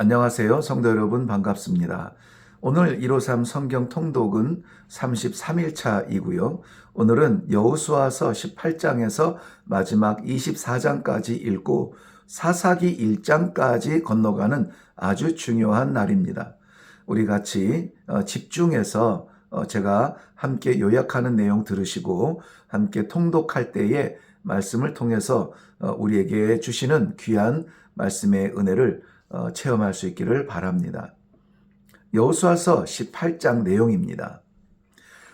안녕하세요. 성도 여러분 반갑습니다. 오늘 153 성경 통독은 33일차이고요. 오늘은 여호수아서 18장에서 마지막 24장까지 읽고 사사기 1장까지 건너가는 아주 중요한 날입니다. 우리 같이 집중해서 제가 함께 요약하는 내용 들으시고 함께 통독할 때에 말씀을 통해서 우리에게 주시는 귀한 말씀의 은혜를 체험할 수 있기를 바랍니다. 여호수아서 18장 내용입니다.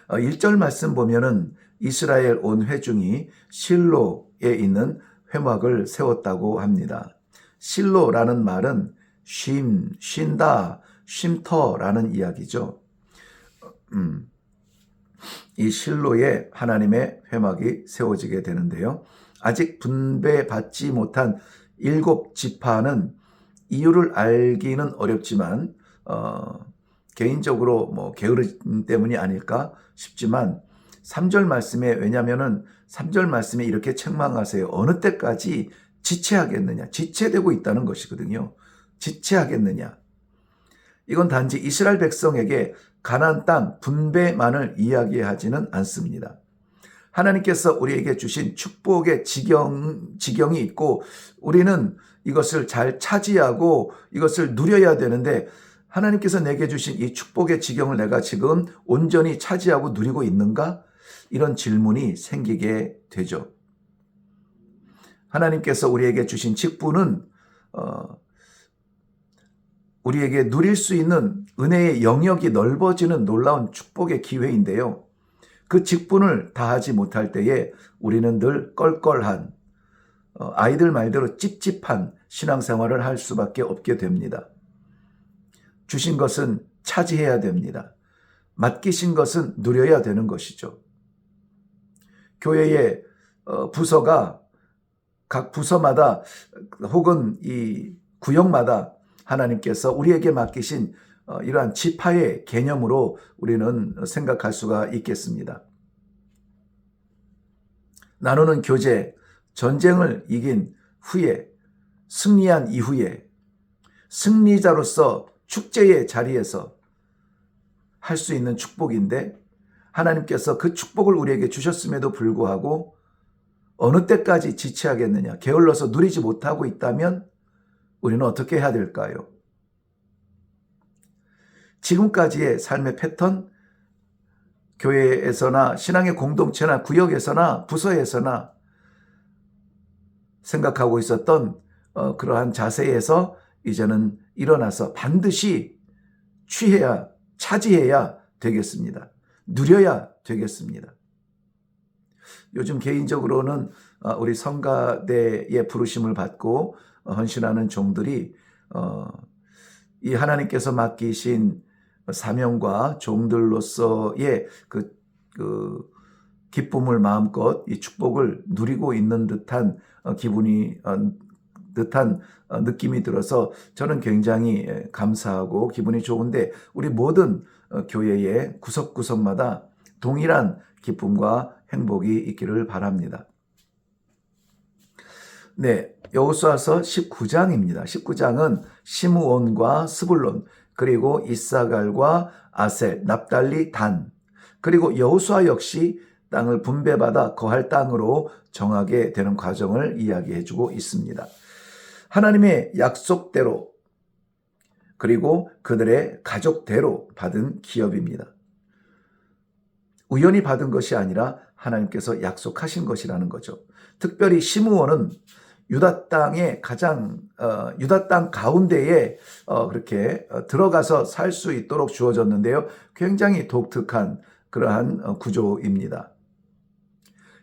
1절 말씀 보면은 이스라엘 온 회중이 실로에 있는 회막을 세웠다고 합니다. 실로라는 말은 쉰다, 쉼터라는 이야기죠. 이 실로에 하나님의 회막이 세워지게 되는데요. 아직 분배받지 못한 7지파는 이유를 알기는 어렵지만 개인적으로 게으름 때문이 아닐까 싶지만 3절 말씀에 왜냐하면은 3절 말씀에 이렇게 책망하세요. 어느 때까지 지체하겠느냐. 지체되고 있다는 것이거든요. 지체하겠느냐. 이건 단지 이스라엘 백성에게 가나안 땅 분배만을 이야기하지는 않습니다. 하나님께서 우리에게 주신 축복의 지경이 있고 우리는 이것을 잘 차지하고 이것을 누려야 되는데 하나님께서 내게 주신 이 축복의 지경을 내가 지금 온전히 차지하고 누리고 있는가? 이런 질문이 생기게 되죠. 하나님께서 우리에게 주신 직분은 우리에게 누릴 수 있는 은혜의 영역이 넓어지는 놀라운 축복의 기회인데요. 그 직분을 다하지 못할 때에 우리는 늘 껄껄한 아이들 말대로 찝찝한 신앙생활을 할 수밖에 없게 됩니다. 주신 것은 차지해야 됩니다. 맡기신 것은 누려야 되는 것이죠. 교회의 부서가 각 부서마다 혹은 이 구역마다 하나님께서 우리에게 맡기신 이러한 지파의 개념으로 우리는 생각할 수가 있겠습니다. 나누는 교제, 전쟁을 이긴 후에 승리한 이후에 승리자로서 축제의 자리에서 할 수 있는 축복인데 하나님께서 그 축복을 우리에게 주셨음에도 불구하고 어느 때까지 지체하겠느냐, 게을러서 누리지 못하고 있다면 우리는 어떻게 해야 될까요? 지금까지의 삶의 패턴, 교회에서나 신앙의 공동체나 구역에서나 부서에서나 생각하고 있었던 그러한 자세에서 이제는 일어나서 반드시 취해야, 차지해야 되겠습니다. 누려야 되겠습니다. 요즘 개인적으로는 우리 성가대의 부르심을 받고 헌신하는 종들이 이 하나님께서 맡기신 사명과 종들로서의 그 기쁨을 마음껏 이 축복을 누리고 있는 듯한 느낌이 들어서 저는 굉장히 감사하고 기분이 좋은데 우리 모든 교회의 구석구석마다 동일한 기쁨과 행복이 있기를 바랍니다. 네, 여호수아서 19장입니다. 19장은 시므온과 스불론 그리고 이사갈과 아셀, 납달리, 단 그리고 여호수아 역시 땅을 분배받아 거할 땅으로 정하게 되는 과정을 이야기해주고 있습니다. 하나님의 약속대로 그리고 그들의 가족대로 받은 기업입니다. 우연히 받은 것이 아니라 하나님께서 약속하신 것이라는 거죠. 특별히 시므온은 유다 땅의 유다 땅 가운데에 그렇게 들어가서 살 수 있도록 주어졌는데요. 굉장히 독특한 그러한 구조입니다.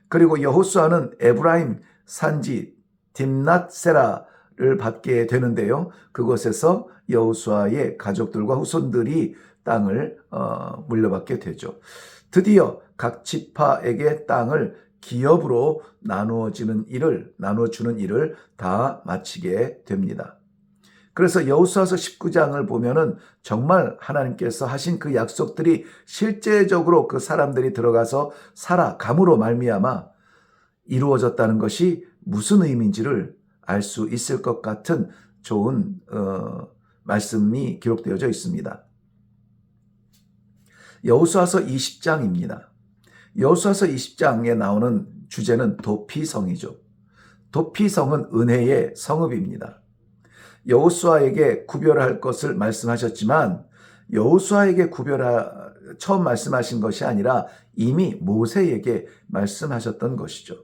그리고 여호수아는 에브라임 산지 딥낫세라를 받게 되는데요. 그곳에서 여호수아의 가족들과 후손들이 땅을 물려받게 되죠. 드디어 각 지파에게 땅을 기업으로 나누어주는 일을 다 마치게 됩니다. 그래서 여호수아서 19장을 보면은 정말 하나님께서 하신 그 약속들이 실제적으로 그 사람들이 들어가서 살아감으로 말미암아 이루어졌다는 것이 무슨 의미인지를 알 수 있을 것 같은 좋은 말씀이 기록되어져 있습니다. 여호수아서 20장입니다. 여호수아서 20장에 나오는 주제는 도피성이죠. 도피성은 은혜의 성읍입니다. 여호수아에게 구별할 것을 말씀하셨지만 여호수아에게 처음 말씀하신 것이 아니라 이미 모세에게 말씀하셨던 것이죠.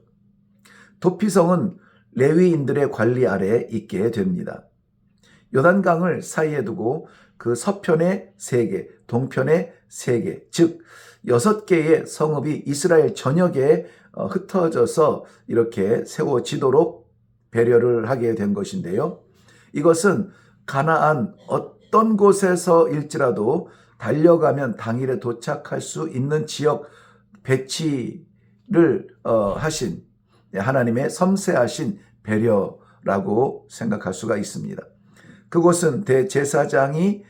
도피성은 레위인들의 관리 아래에 있게 됩니다. 요단강을 사이에 두고 그 서편에 3개, 동편에 3개, 즉 6개의 성읍이 이스라엘 전역에 흩어져서 이렇게 세워지도록 배려를 하게 된 것인데요. 이것은 가나안 어떤 곳에서일지라도 달려가면 당일에 도착할 수 있는 지역 배치를 하신 하나님의 섬세하신 배려라고 생각할 수가 있습니다. 그곳은 대제사장이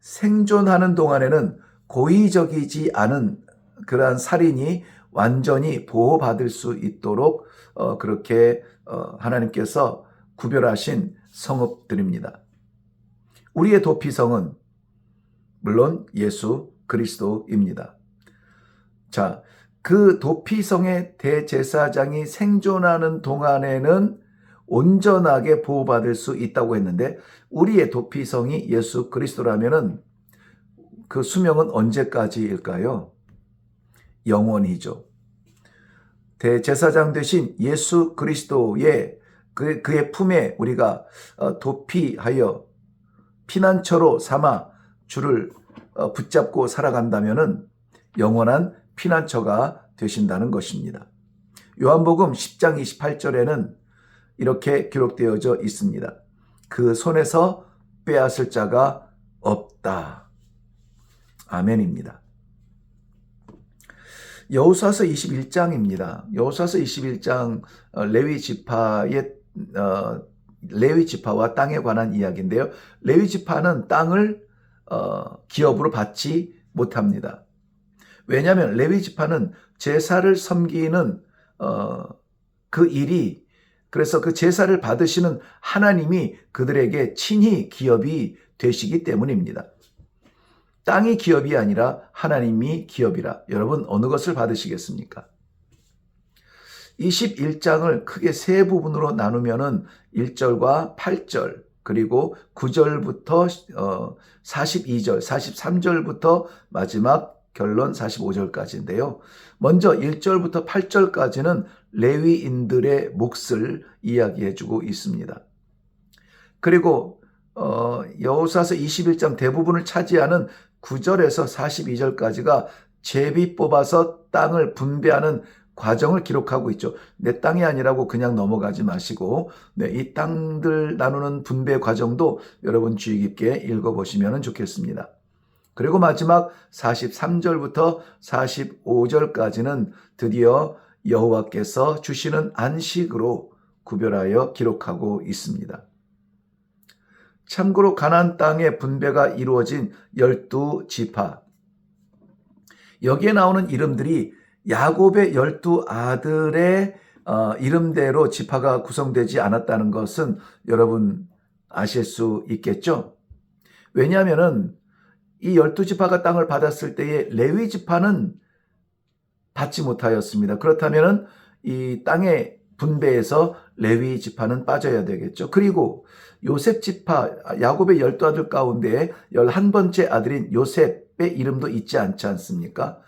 생존하는 동안에는 고의적이지 않은 그러한 살인이 완전히 보호받을 수 있도록 그렇게 하나님께서 구별하신 성읍들입니다. 우리의 도피성은 물론 예수 그리스도입니다. 자, 그 도피성의 대제사장이 생존하는 동안에는 온전하게 보호받을 수 있다고 했는데 우리의 도피성이 예수 그리스도라면은 그 수명은 언제까지일까요? 영원히죠. 대제사장 되신 예수 그리스도의 그의 품에 우리가 도피하여 피난처로 삼아 주를 붙잡고 살아간다면은 영원한 피난처가 되신다는 것입니다. 요한복음 10장 28절에는 이렇게 기록되어져 있습니다. 그 손에서 빼앗을 자가 없다. 아멘입니다. 여호수아서 21장입니다. 여호수아서 21장 레위 지파와 땅에 관한 이야기인데요. 레위 지파는 땅을 기업으로 받지 못합니다. 왜냐하면 레위 지파는 제사를 섬기는 그 일이 그래서 그 제사를 받으시는 하나님이 그들에게 친히 기업이 되시기 때문입니다. 땅이 기업이 아니라 하나님이 기업이라. 여러분 어느 것을 받으시겠습니까? 21장을 크게 3부분으로 나누면은 1절과 8절 그리고 9절부터 42절, 43절부터 마지막 결론 45절까지인데요. 먼저 1절부터 8절까지는 레위인들의 몫을 이야기해주고 있습니다. 그리고 여호수아서 21장 대부분을 차지하는 9절에서 42절까지가 제비 뽑아서 땅을 분배하는 과정을 기록하고 있죠. 내 땅이 아니라고 그냥 넘어가지 마시고 이 땅들 나누는 분배 과정도 여러분 주의 깊게 읽어보시면 좋겠습니다. 그리고 마지막 43절부터 45절까지는 드디어 여호와께서 주시는 안식으로 구별하여 기록하고 있습니다. 참고로 가나안 땅의 분배가 이루어진 12지파 여기에 나오는 이름들이 야곱의 12아들의 이름대로 지파가 구성되지 않았다는 것은 여러분 아실 수 있겠죠? 왜냐하면 이 12지파가 땅을 받았을 때에 레위 지파는 받지 못하였습니다. 그렇다면 이 땅의 분배에서 레위 지파는 빠져야 되겠죠. 그리고 요셉 지파, 야곱의 12아들 가운데 11번째 아들인 요셉의 이름도 있지 않지 않습니까?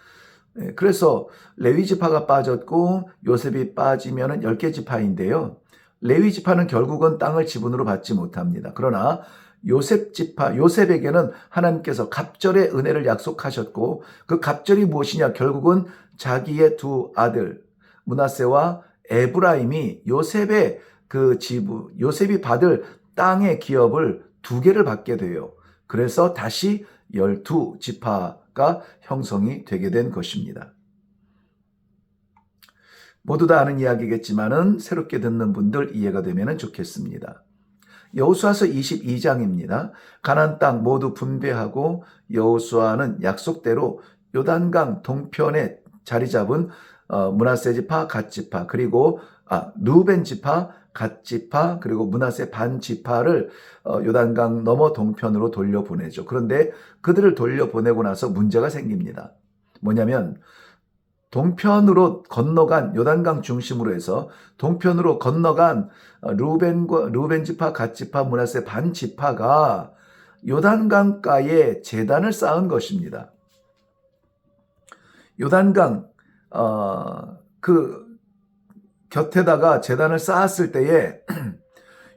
그래서 레위 지파가 빠졌고 요셉이 빠지면 10개 지파인데요. 레위 지파는 결국은 땅을 지분으로 받지 못합니다. 그러나 요셉 지파, 요셉에게는 하나님께서 갑절의 은혜를 약속하셨고 그 갑절이 무엇이냐? 결국은 자기의 2 아들 므낫세와 에브라임이 요셉의 그 지부, 요셉이 받을 땅의 기업을 2개를 받게 돼요. 그래서 다시 12지파가 형성이 되게 된 것입니다. 모두 다 아는 이야기겠지만은 새롭게 듣는 분들 이해가 되면 좋겠습니다. 여호수아서 22장입니다. 가나안 땅 모두 분배하고 여호수아는 약속대로 요단강 동편에 자리 잡은 므낫세 지파, 갓 지파 그리고 르우벤 지파, 갓 지파 그리고 므낫세 반 지파를 요단강 너머 동편으로 돌려보내죠. 그런데 그들을 돌려보내고 나서 문제가 생깁니다. 뭐냐면 동편으로 건너간 요단강 중심으로 해서 동편으로 건너간 루벤 지파, 갓 지파, 므낫세 반 지파가 요단강가에 제단을 쌓은 것입니다. 요단강 그 곁에다가 제단을 쌓았을 때에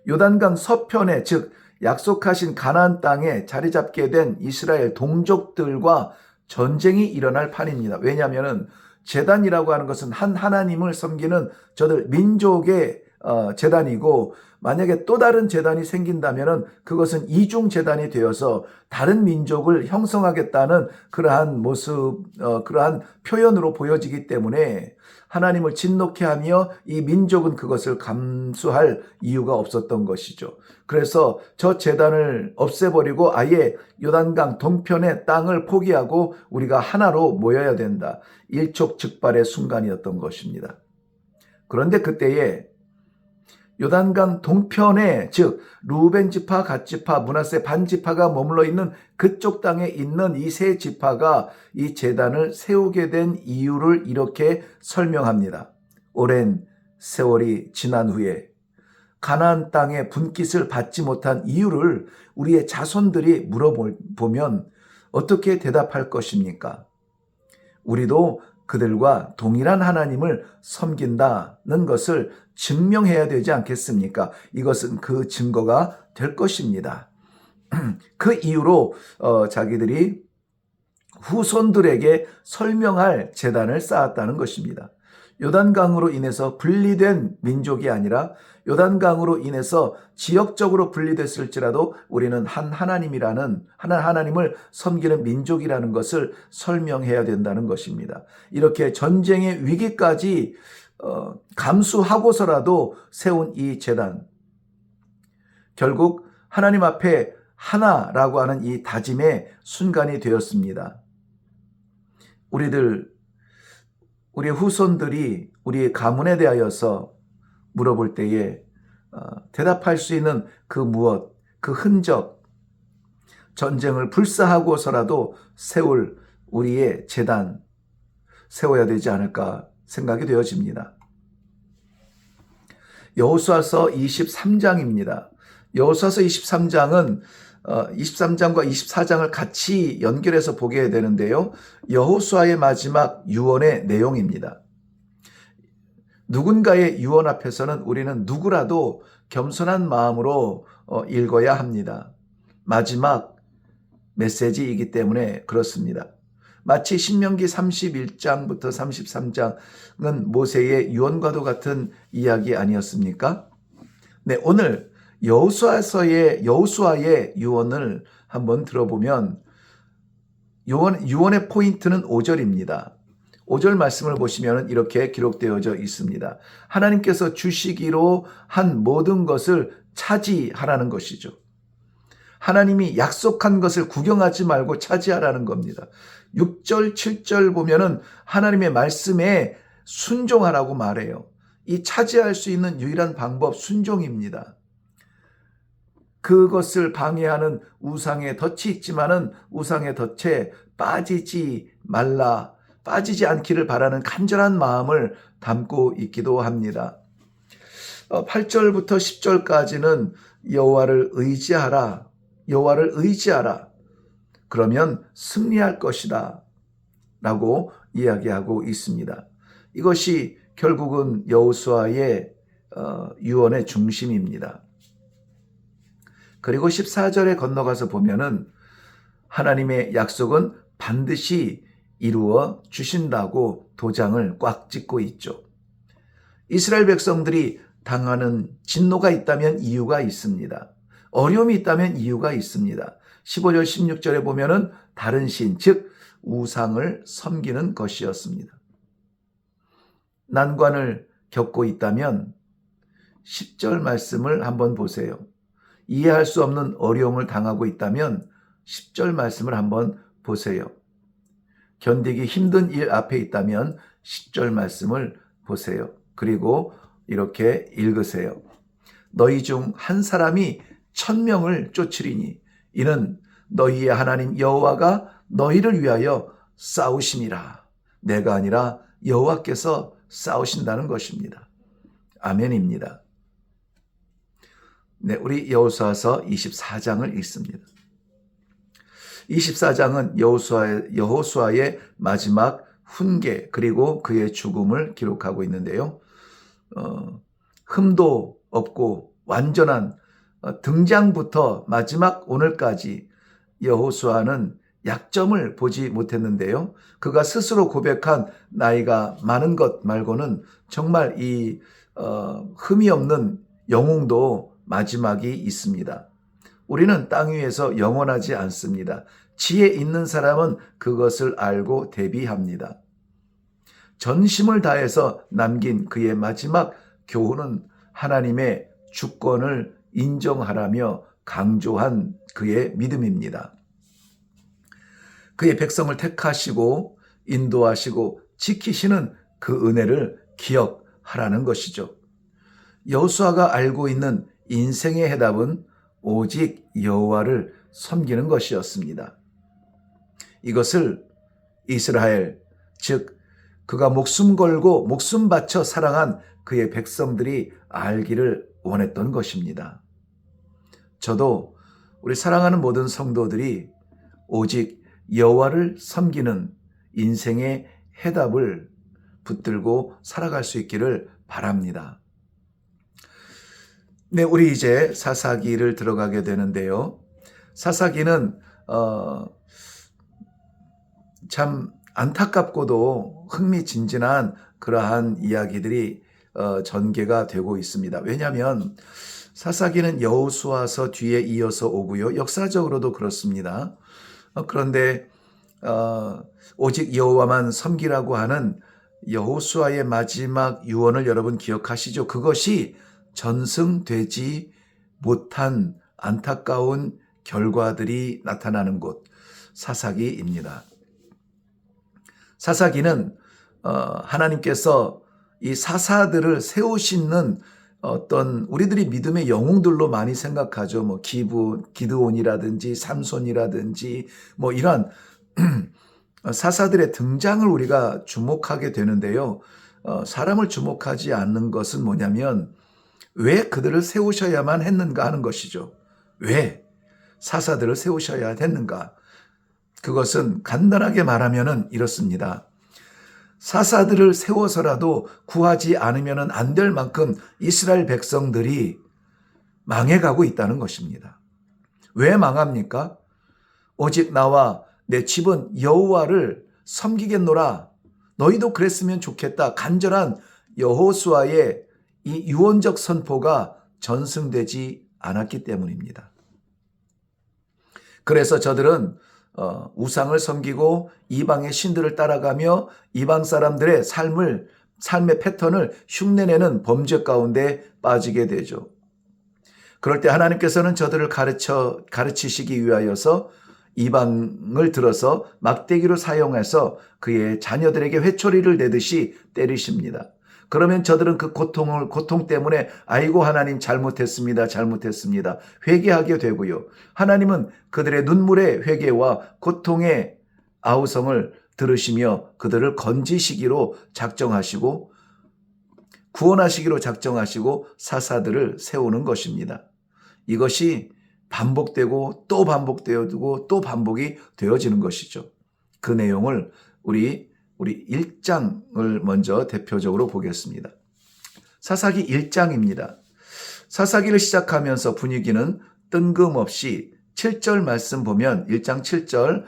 요단강 서편에 즉 약속하신 가나안 땅에 자리 잡게 된 이스라엘 동족들과 전쟁이 일어날 판입니다. 왜냐하면 제단이라고 하는 것은 한 하나님을 섬기는 저들 민족의 제단이고, 만약에 또 다른 제단이 생긴다면 그것은 이중 제단이 되어서 다른 민족을 형성하겠다는 그러한 모습, 그러한 표현으로 보여지기 때문에 하나님을 진노케 하며 이 민족은 그것을 감수할 이유가 없었던 것이죠. 그래서 저 제단을 없애버리고 아예 요단강 동편의 땅을 포기하고 우리가 하나로 모여야 된다. 일촉즉발의 순간이었던 것입니다. 그런데 그때에 요단강 동편에 즉 루벤 지파, 갓 지파, 므낫세 반 지파가 머물러 있는 그쪽 땅에 있는 이 세 지파가 이 제단을 세우게 된 이유를 이렇게 설명합니다. 오랜 세월이 지난 후에 가나안 땅의 분깃을 받지 못한 이유를 우리의 자손들이 물어보면 어떻게 대답할 것입니까? 우리도 그들과 동일한 하나님을 섬긴다는 것을 증명해야 되지 않겠습니까? 이것은 그 증거가 될 것입니다. 그 이유로 자기들이 후손들에게 설명할 제단을 쌓았다는 것입니다. 요단강으로 인해서 분리된 민족이 아니라 요단강으로 인해서 지역적으로 분리됐을지라도 우리는 한 하나님을 섬기는 민족이라는 것을 설명해야 된다는 것입니다. 이렇게 전쟁의 위기까지 감수하고서라도 세운 이 제단, 결국 하나님 앞에 하나라고 하는 이 다짐의 순간이 되었습니다. 우리 후손들이 우리의 가문에 대하여서 물어볼 때에 대답할 수 있는 그 무엇, 그 흔적, 전쟁을 불사하고서라도 세울 우리의 제단 세워야 되지 않을까 생각이 되어집니다. 여호수아서 23장입니다. 여호수아서 23장은 23장과 24장을 같이 연결해서 보게 되는데요. 여호수아의 마지막 유언의 내용입니다. 누군가의 유언 앞에서는 우리는 누구라도 겸손한 마음으로 읽어야 합니다. 마지막 메시지이기 때문에 그렇습니다. 마치 신명기 31장부터 33장은 모세의 유언과도 같은 이야기 아니었습니까? 네, 오늘 여호수아의 유언을 한번 들어보면 유언의 포인트는 5절입니다. 5절 말씀을 보시면 이렇게 기록되어져 있습니다. 하나님께서 주시기로 한 모든 것을 차지하라는 것이죠. 하나님이 약속한 것을 구경하지 말고 차지하라는 겁니다. 6절, 7절 보면은 하나님의 말씀에 순종하라고 말해요. 이 차지할 수 있는 유일한 방법, 순종입니다. 그것을 방해하는 우상의 덫이 있지만은 우상의 덫에 빠지지 않기를 바라는 간절한 마음을 담고 있기도 합니다. 8절부터 10절까지는 여호와를 의지하라. 그러면 승리할 것이다 라고 이야기하고 있습니다. 이것이 결국은 여호수아의 유언의 중심입니다. 그리고 14절에 건너가서 보면은 하나님의 약속은 반드시 이루어 주신다고 도장을 꽉 찍고 있죠. 이스라엘 백성들이 당하는 진노가 있다면 이유가 있습니다. 어려움이 있다면 이유가 있습니다. 15절 16절에 보면은 다른 신, 즉 우상을 섬기는 것이었습니다. 난관을 겪고 있다면 10절 말씀을 한번 보세요. 이해할 수 없는 어려움을 당하고 있다면 10절 말씀을 한번 보세요. 견디기 힘든 일 앞에 있다면 10절 말씀을 보세요. 그리고 이렇게 읽으세요. 너희 중 한 사람이 1000명을 쫓으리니 이는 너희의 하나님 여호와가 너희를 위하여 싸우심이라. 내가 아니라 여호와께서 싸우신다는 것입니다. 아멘입니다. 네, 우리 여호수아서 24장을 읽습니다. 24장은 여호수아의 마지막 훈계 그리고 그의 죽음을 기록하고 있는데요. 흠도 없고 완전한 등장부터 마지막 오늘까지 여호수아는 약점을 보지 못했는데요. 그가 스스로 고백한 나이가 많은 것 말고는 정말 이 흠이 없는 영웅도 마지막이 있습니다. 우리는 땅 위에서 영원하지 않습니다. 지혜 있는 사람은 그것을 알고 대비합니다. 전심을 다해서 남긴 그의 마지막 교훈은 하나님의 주권을 인정하라며 강조한 그의 믿음입니다. 그의 백성을 택하시고 인도하시고 지키시는 그 은혜를 기억하라는 것이죠. 여호수아가 알고 있는 인생의 해답은 오직 여호와를 섬기는 것이었습니다. 이것을 이스라엘, 즉 그가 목숨 걸고 목숨 바쳐 사랑한 그의 백성들이 알기를 원했던 것입니다. 저도 우리 사랑하는 모든 성도들이 오직 여호와를 섬기는 인생의 해답을 붙들고 살아갈 수 있기를 바랍니다. 네, 우리 이제 사사기를 들어가게 되는데요. 사사기는 참 안타깝고도 흥미진진한 그러한 이야기들이 전개가 되고 있습니다. 왜냐하면 사사기는 여호수아서 뒤에 이어서 오고요. 역사적으로도 그렇습니다. 그런데 오직 여호와만 섬기라고 하는 여호수아의 마지막 유언을 여러분 기억하시죠? 그것이 전승되지 못한 안타까운 결과들이 나타나는 곳, 사사기입니다. 사사기는 하나님께서 이 사사들을 세우시는 어떤 우리들이 믿음의 영웅들로 많이 생각하죠. 뭐 기드온이라든지 삼손이라든지 뭐 이런 사사들의 등장을 우리가 주목하게 되는데요. 사람을 주목하지 않는 것은 뭐냐면 왜 그들을 세우셔야만 했는가 하는 것이죠. 왜 사사들을 세우셔야 했는가? 그것은 간단하게 말하면은 이렇습니다. 사사들을 세워서라도 구하지 않으면 안 될 만큼 이스라엘 백성들이 망해가고 있다는 것입니다. 왜 망합니까? 오직 나와 내 집은 여호와를 섬기겠노라. 너희도 그랬으면 좋겠다. 간절한 여호수아의 이 유언적 선포가 전승되지 않았기 때문입니다. 그래서 저들은 우상을 섬기고 이방의 신들을 따라가며 이방 사람들의 삶의 패턴을 흉내내는 범죄 가운데 빠지게 되죠. 그럴 때 하나님께서는 저들을 가르치시기 위하여서 이방을 들어서 막대기로 사용해서 그의 자녀들에게 회초리를 내듯이 때리십니다. 그러면 저들은 그 고통 때문에 아이고 하나님 잘못했습니다. 회개하게 되고요. 하나님은 그들의 눈물의 회개와 고통의 아우성을 들으시며 그들을 건지시기로 작정하시고 구원하시기로 작정하시고 사사들을 세우는 것입니다. 이것이 반복되고 또 반복되어지고 또 반복이 되어지는 것이죠. 그 내용을 우리 1장을 먼저 대표적으로 보겠습니다. 사사기 1장입니다. 사사기를 시작하면서 분위기는 뜬금없이 7절 말씀 보면 1장 7절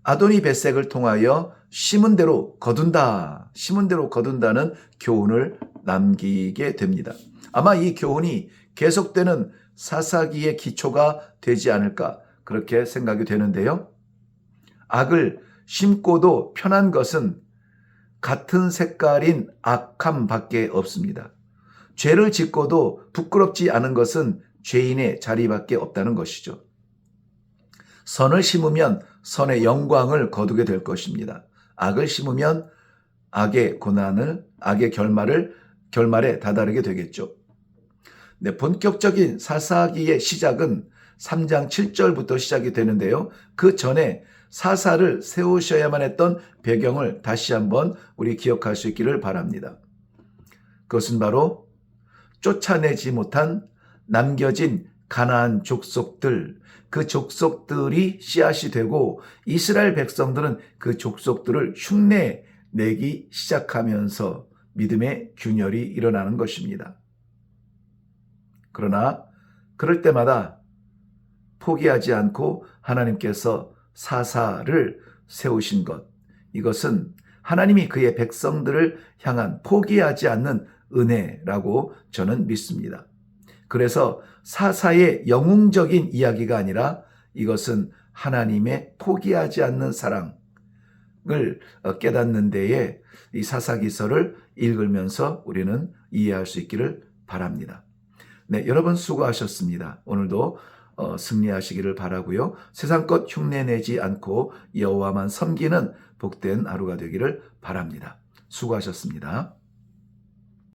아도니 벳색을 통하여 심은 대로 거둔다는 교훈을 남기게 됩니다. 아마 이 교훈이 계속되는 사사기의 기초가 되지 않을까 그렇게 생각이 되는데요. 악을 심고도 편한 것은 같은 색깔인 악함밖에 없습니다. 죄를 짓고도 부끄럽지 않은 것은 죄인의 자리밖에 없다는 것이죠. 선을 심으면 선의 영광을 거두게 될 것입니다. 악을 심으면 악의 고난을, 악의 결말에 다다르게 되겠죠. 네, 본격적인 사사기의 시작은 3장 7절부터 시작이 되는데요. 그 전에 사사를 세우셔야만 했던 배경을 다시 한번 우리 기억할 수 있기를 바랍니다. 그것은 바로 쫓아내지 못한 남겨진 가나안 족속들, 그 족속들이 씨앗이 되고 이스라엘 백성들은 그 족속들을 흉내내기 시작하면서 믿음의 균열이 일어나는 것입니다. 그러나 그럴 때마다 포기하지 않고 하나님께서 사사를 세우신 것, 이것은 하나님이 그의 백성들을 향한 포기하지 않는 은혜라고 저는 믿습니다. 그래서 사사의 영웅적인 이야기가 아니라 이것은 하나님의 포기하지 않는 사랑을 깨닫는 데에 이 사사기서를 읽으면서 우리는 이해할 수 있기를 바랍니다. 네, 여러분 수고하셨습니다. 오늘도 승리하시기를 바라고요. 세상 것 흉내내지 않고 여호와만 섬기는 복된 하루가 되기를 바랍니다. 수고하셨습니다.